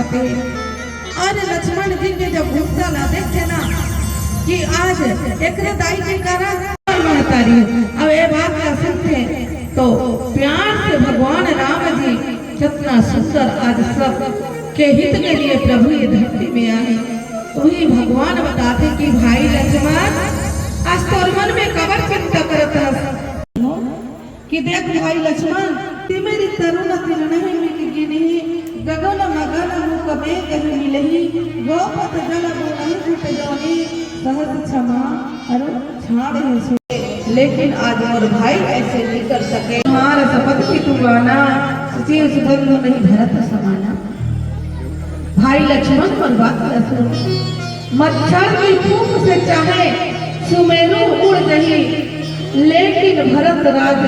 खाते। आज लक्ष्मण जी के जब गुस्सा ला देखे ना कि आज एक दाई के कारण महतारी अब ये बात का सकते तो प्यार से भगवान राम जी कितना सुंदर आज सब के हित के लिए प्रभु ये धरती में आए। वही भगवान बताते कि भाई लक्ष्मण आज तोर मन में कबर चिंता करता कि देख भाई लक्ष्मण मेरी तरुण तिल नहीं मिल गिनी गगन मगन मुख में कहीं मिलही गोपत जल बोलहि फुट जानी सहज क्षमा अरु छाड़ है। लेकिन आज मोर भाई ऐसे नहीं कर सके। हमारा शपथ की तू गाना सचिव सुबंध नहीं भरत समाना। भाई लक्ष्मण पर बात न सुन। मच्छर की फूंक से चाहे सुमेरु उड़ नहीं लेकिन भरत राज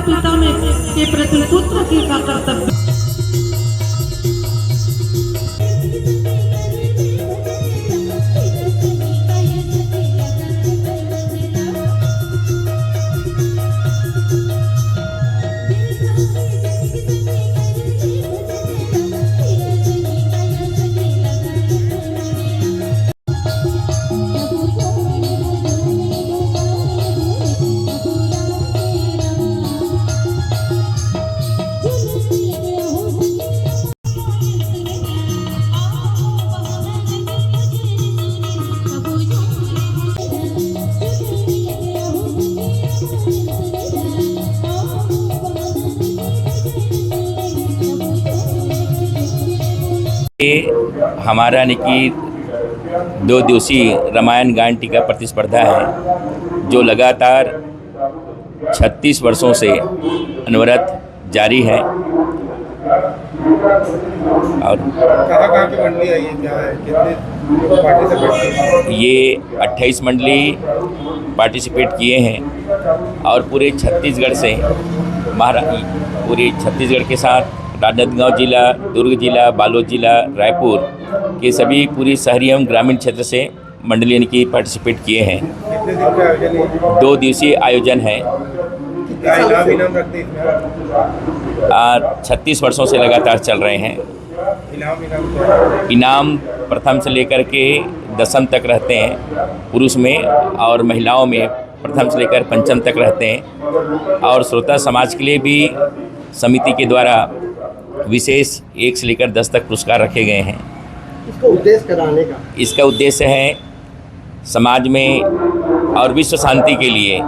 पिता में के प्रति पुत्र की का कर्तव्य। हमारा यानी कि 2 दिवसीय रामायण गायन टीका प्रतिस्पर्धा है जो लगातार 36 वर्षों से अनवरत जारी है। और कहाँ की मंडली है ये, क्या है, कितने पार्टिसिपेट? ये 28 मंडली पार्टिसिपेट किए हैं और पूरे छत्तीसगढ़ से पूरे छत्तीसगढ़ के साथ राजनांदगांव जिला, दुर्ग जिला, बालोद जिला, रायपुर के सभी पूरी शहरी एवं ग्रामीण क्षेत्र से मंडली यानी कि पार्टिसिपेट किए हैं। कितने दिन का आयोजन है? 2 दिवसीय आयोजन है। क्या इनाम रखते हैं? 36 वर्षों से लगातार चल रहे हैं। इनाम प्रथम से लेकर के 10वीं तक रहते हैं पुरुष में, और महिलाओं में प्रथम से लेकर 5वीं तक रहते हैं। और श्रोता समाज के लिए भी समिति के द्वारा विशेष 1 से लेकर 10 तक पुरस्कार रखे गए हैं। इसका उद्देश्य कराने का? इसका उद्देश्य है समाज में और विश्व शांति के लिए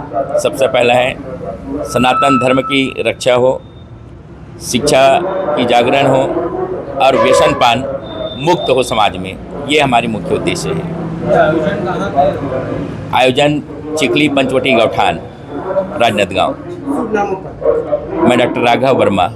सबसे पहला है सनातन धर्म की रक्षा हो, शिक्षा की जागरण हो और व्यसन पान मुक्त हो समाज में। ये हमारी मुख्य उद्देश्य है। आयोजन कहाँ का? आयोजन चिखली पंचवटी गौठान, राजनांदगांव। शुभ नाम? मैं डॉक्टर राघव वर्मा।